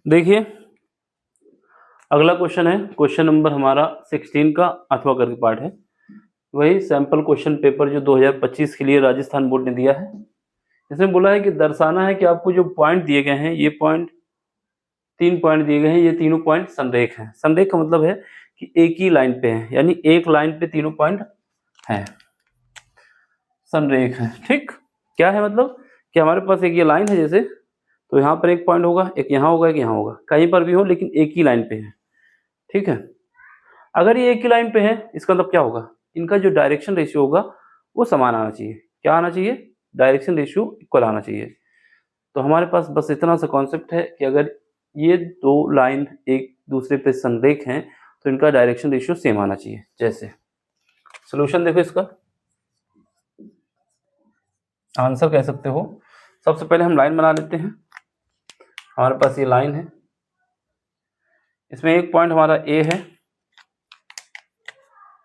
देखिए अगला क्वेश्चन है, क्वेश्चन नंबर हमारा 16 का अथवा करके पार्ट है। वही सैंपल क्वेश्चन पेपर जो 2025 के लिए राजस्थान बोर्ड ने दिया है। इसमें बोला है कि दर्शाना है कि आपको जो पॉइंट दिए गए हैं, ये पॉइंट 3 पॉइंट दिए गए हैं, ये तीनों पॉइंट संरेख हैं। संरेख का मतलब है कि एक ही लाइन पे है, यानी एक लाइन पे तीनों पॉइंट हैं, संरेख है। ठीक, क्या है मतलब कि हमारे पास एक ये लाइन है जैसे, तो यहाँ पर एक पॉइंट होगा, एक यहाँ होगा, एक यहाँ होगा, कहीं पर भी हो लेकिन एक ही लाइन पे है। ठीक है, अगर ये एक ही लाइन पे है इसका मतलब क्या होगा, इनका जो डायरेक्शन रेशियो होगा वो समान आना चाहिए। क्या आना चाहिए, डायरेक्शन रेशियो इक्वल आना चाहिए। तो हमारे पास बस इतना सा कॉन्सेप्ट है कि अगर ये दो लाइन एक दूसरे पे संरेख हैं तो इनका डायरेक्शन रेशियो सेम आना चाहिए। जैसे सॉल्यूशन देखो, इसका आंसर कह सकते हो। सबसे पहले हम लाइन बना लेते हैं। हमारे पास ये लाइन है, इसमें एक पॉइंट हमारा ए है,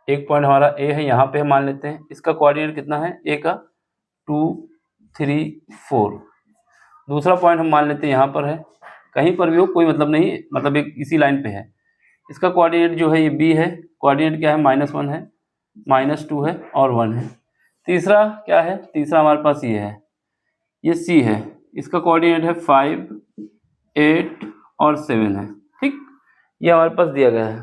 एक पॉइंट हमारा ए है, यहाँ पे हम मान लेते हैं। इसका कोऑर्डिनेट कितना है, ए का 2 3 4। दूसरा पॉइंट हम मान लेते हैं यहाँ पर है, कहीं पर भी हो कोई मतलब नहीं, मतलब एक इसी लाइन पे है। इसका कोऑर्डिनेट जो है ये बी है, कोऑर्डिनेट क्या है, -1 है, -2 है और 1 है। तीसरा क्या है, तीसरा हमारे पास ये है, ये सी है, इसका कोऑर्डिनेट है 5 8 और 7 है। ठीक, ये हमारे पास दिया गया है।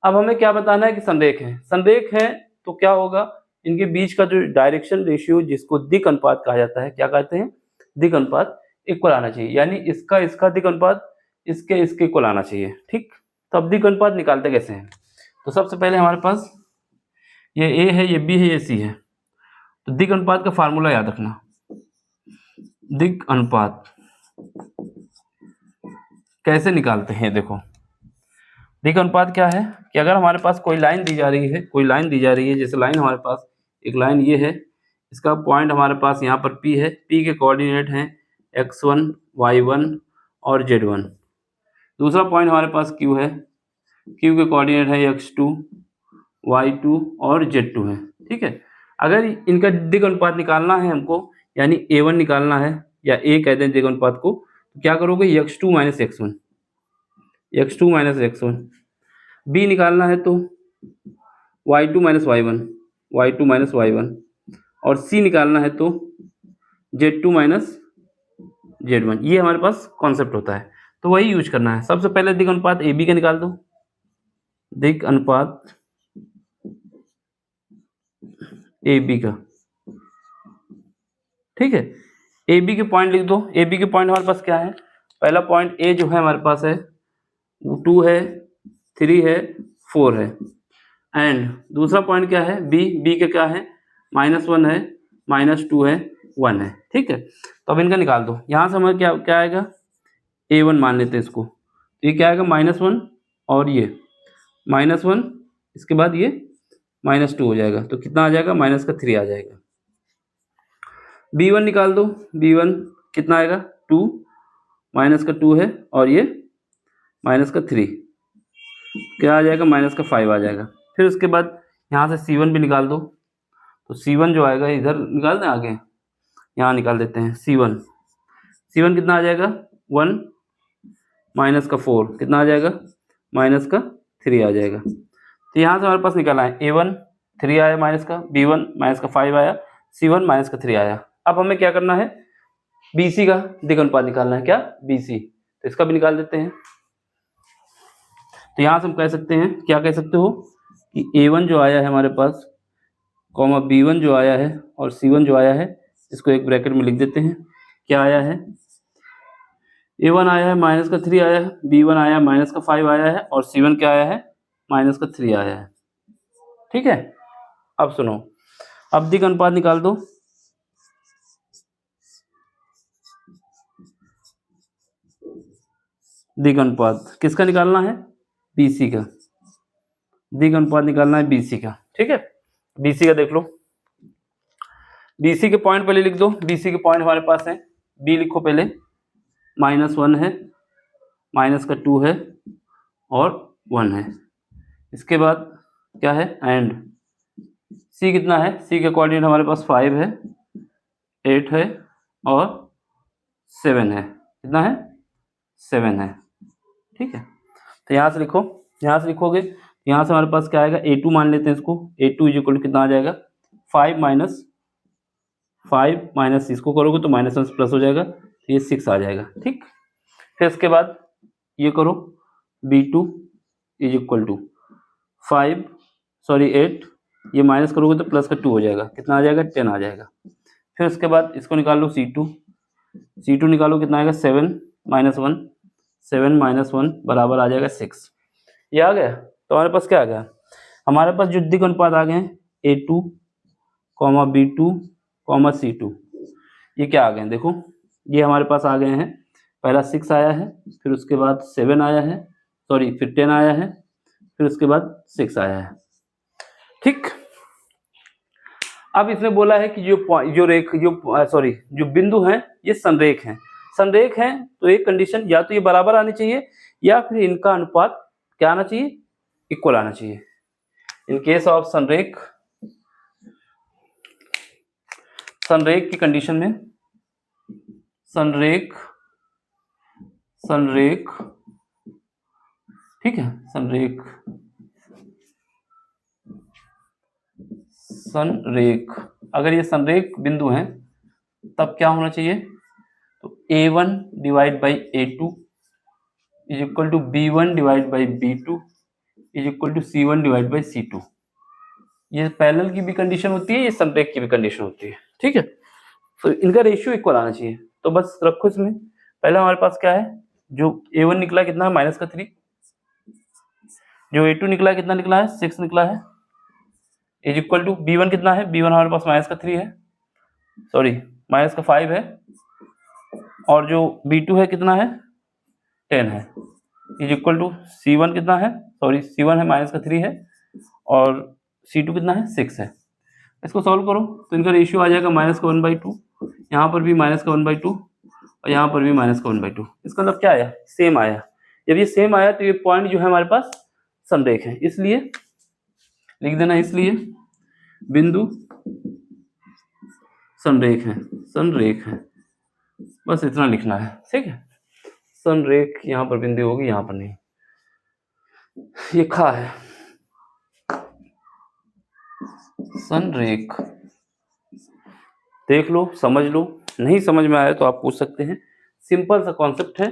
अब हमें क्या बताना है कि संरेख है। संरेख है तो क्या होगा, इनके बीच का जो डायरेक्शन रेशियो जिसको दिक् अनुपात कहा जाता है, क्या कहते हैं, दिक् अनुपात इक्वल आना चाहिए, यानी इसका इसका दिक् अनुपात इसके इसके इक्वल आना चाहिए। ठीक, तो अब दिक् अनुपात निकालते कैसे हैं, तो सबसे पहले हमारे पास ये ए है, ये बी है, ये सी है। तो दिक् अनुपात का फार्मूला याद रखना, दिक् अनुपात कैसे निकालते हैं। देखो दिक् अनुपात क्या है कि अगर हमारे पास कोई लाइन दी जा रही है, कोई लाइन दी जा रही है, जैसे लाइन हमारे पास एक लाइन ये है, इसका पॉइंट हमारे पास यहाँ पर P है, P के कोऑर्डिनेट हैं x1 y1 और z1। दूसरा पॉइंट हमारे पास Q है, Q के कोऑर्डिनेट है x2 y2 और z2 है। ठीक है, अगर इनका दिक् अनुपात निकालना है हमको, यानी a1 निकालना है, या a कहते हैं दिक् अनुपात को, तो क्या करोगे, x2 - x1, x2 - x1। b निकालना है तो y2 - y1, y2 - y1, और c निकालना है तो z2 - z1। ये हमारे पास कॉन्सेप्ट होता है, तो वही यूज करना है। सबसे पहले दिक् अनुपात ए बी का निकाल दो, दिक् अनुपात ए बी का। ठीक है, ए बी के पॉइंट लिख दो। ए बी के पॉइंट हमारे पास क्या है, पहला पॉइंट ए जो है हमारे पास है, 2 है, 3 है, 4 है, एंड दूसरा पॉइंट क्या है, बी, बी का क्या है, -1 है, -2 है, 1 है। ठीक है, तो अब इनका निकाल दो। यहाँ से हमें क्या क्या आएगा, a1 मान लेते हैं इसको, तो ये क्या आएगा, -1 और ये -1, इसके बाद ये -2 हो जाएगा, तो कितना आ जाएगा, -3 आ जाएगा। b1 निकाल दो, b1 कितना आएगा, 2, -2 है, और ये -3, क्या आ जाएगा, -5 आ जाएगा। फिर उसके बाद यहाँ से c1 भी निकाल दो, तो c1 जो आएगा इधर निकाल दें, आगे यहाँ निकाल देते हैं c1। c1 कितना आ जाएगा, 1 -4 कितना आ जाएगा, -3 आ जाएगा। तो यहाँ से हमारे पास निकाला है a1 3 आया b1 -5 आया, c1 -3 आया। अब हमें क्या करना है, bc का दिक् अनुपात निकालना है। क्या, bc, तो इसका भी निकाल देते हैं। तो यहाँ से हम कह सकते हैं, क्या कह सकते हो कि a1 जो आया है हमारे पास, कॉमा b1 जो आया है, और c1 जो आया है, इसको एक ब्रैकेट में लिख देते हैं। क्या आया है, a1 आया है -3 आया है, b1 आया -5 आया है, और c1 क्या आया है, -3 आया है। ठीक है, अब सुनो, अब दिक् अनुपात निकाल दो। दिक् अनुपात किसका निकालना है, BC का। दिक् अनुपात निकालना है BC का। ठीक है, BC का देख लो, BC के पॉइंट पहले लिख दो। BC के पॉइंट हमारे पास है, B लिखो पहले, -1 है, -2 है, और 1 है। इसके बाद क्या है, एंड C कितना है, C का कोऑर्डिनेट हमारे पास 5 है, 8 है, और 7 है। कितना है, 7 है, ठीक है। तो यहाँ से लिखो, यहाँ से लिखोगे, यहाँ से हमारे पास क्या आएगा, A2 मान लेते हैं इसको, A2 इज इक्वल टू कितना आ जाएगा, 5 माइनस इसको करोगे तो माइनस 1 से प्लस हो जाएगा, तो ये 6 आ जाएगा, ठीक। फिर इसके बाद ये करो, B2 इज इक्वल टू 8, ये माइनस करोगे तो प्लस का 2 हो जाएगा, कितना आ जाएगा, 10 आ जाएगा। फिर उसके बाद इसको निकाल लो, C2 निकालो, कितना आएगा, 7 माइनस 1 बराबर आ जाएगा 6। ये आ गया। तो हमारे पास क्या आ गया, हमारे पास जो द्विक अनुपात आ गए हैं A2, B2, C2, ये क्या आ गए हैं, देखो ये हमारे पास आ गए हैं, पहला 6 आया है, फिर उसके बाद 7 आया है, फिर 10 आया है, फिर उसके बाद 6 आया है, ठीक। अब इसने बोला है कि जो बिंदु हैं ये संरेख हैं। संरेख हैं तो एक कंडीशन, या तो ये बराबर आनी चाहिए या फिर इनका अनुपात क्या आना चाहिए, इक्वल आना चाहिए। इन केस ऑफ संरेख की कंडीशन में संरेख, ठीक है, संरेख अगर ये संरेख बिंदु हैं तब क्या होना चाहिए, तो A1 divide by A2 is equal to B1 divide by B2 is equal to C1 divide by C2। ये पैरेलल की भी कंडीशन होती है, ये संरेख की भी कंडीशन होती है, ठीक है। तो इनका रेशियो इक्वल आना चाहिए। तो बस रखो इसमें, पहले हमारे पास क्या है, जो A1 निकला कितना है, माइनस का 3, जो A2 निकला कितना निकला है, 6 निकला है, इज इक्वल टू B1 कितना है, B1 हमारे पास माइनस का 3 है, माइनस का 5 है, और जो B2 है कितना है, 10 है, इज इक्वल टू C1 कितना है, C1 है माइनस का 3 है, और C2 कितना है, 6 है। इसको सॉल्व करो तो इनका रेशियो आ जाएगा माइनस का 1/2, यहाँ पर भी माइनस का 1/2 और यहाँ पर भी माइनस का 1/2। इसका मतलब क्या आया, सेम आया। जब ये सेम आया तो ये पॉइंट जो है हमारे पास संरेख है, इसलिए लिख देना, इसलिए बिंदु संरेख है, बस इतना लिखना है, ठीक है। संरेख यहाँ पर बिंदु होगी, यहाँ पर नहीं, ये खा है संरेख। देख लो, समझ लो, नहीं समझ में आया तो आप पूछ सकते हैं। सिंपल सा कॉन्सेप्ट है।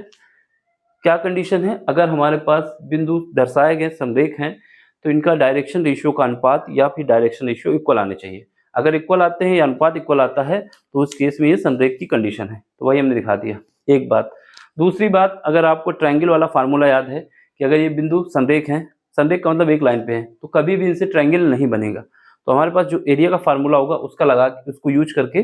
क्या कंडीशन है, अगर हमारे पास बिंदु दर्शाए गए संरेख हैं तो इनका डायरेक्शन रेशियो का अनुपात या फिर डायरेक्शन रेशियो इक्वल आने चाहिए। अगर इक्वल आते हैं या अनुपात इक्वल आता है तो उस केस में ये संरेख की कंडीशन है। तो वही हमने दिखा दिया, एक बात। दूसरी बात, अगर आपको ट्रायंगल वाला फार्मूला याद है कि अगर ये बिंदु संरेख हैं, संरेख का मतलब एक लाइन पे है, तो कभी भी इनसे ट्रायंगल नहीं बनेगा। तो हमारे पास जो एरिया का फार्मूला होगा उसका लगा के उसको यूज करके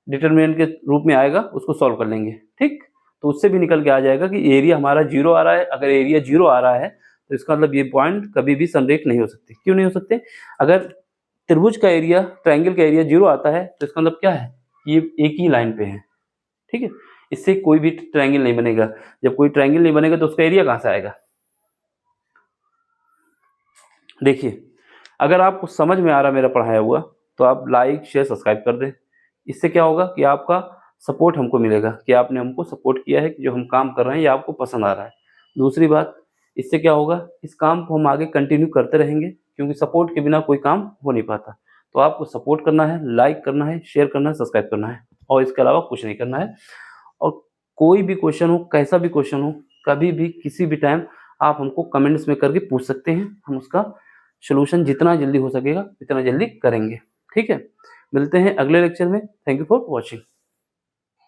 डिटरमिनेंट के रूप में आएगा, उसको सॉल्व कर लेंगे, ठीक। तो उससे भी निकल के आ जाएगा कि एरिया हमारा 0 आ रहा है। अगर एरिया 0 आ रहा है तो इसका मतलब ये पॉइंट कभी भी संरेख नहीं हो सकते। क्यों नहीं हो सकते, अगर त्रिभुज का एरिया, ट्रायंगल का एरिया 0 आता है तो इसका मतलब क्या है, ये एक ही लाइन पे है, ठीक है। इससे कोई भी ट्रायंगल नहीं बनेगा। जब कोई ट्रायंगल नहीं बनेगा तो उसका एरिया कहाँ से आएगा। देखिए, अगर आपको समझ में आ रहा मेरा पढ़ाया हुआ तो आप लाइक शेयर सब्सक्राइब कर दें। इससे क्या होगा कि आपका सपोर्ट हमको मिलेगा कि आपने हमको सपोर्ट किया है कि जो हम काम कर रहे हैं ये आपको पसंद आ रहा है। दूसरी बात, इससे क्या होगा, इस काम को हम आगे कंटिन्यू करते रहेंगे, क्योंकि सपोर्ट के बिना कोई काम हो नहीं पाता। तो आपको सपोर्ट करना है, लाइक करना है, शेयर करना है, सब्सक्राइब करना है, और इसके अलावा कुछ नहीं करना है। और कोई भी क्वेश्चन हो, कैसा भी क्वेश्चन हो, कभी भी किसी भी टाइम आप हमको कमेंट्स में करके पूछ सकते हैं। हम उसका सोल्यूशन जितना जल्दी हो सकेगा उतना जल्दी करेंगे, ठीक है। मिलते हैं अगले लेक्चर में। Thank you for watching.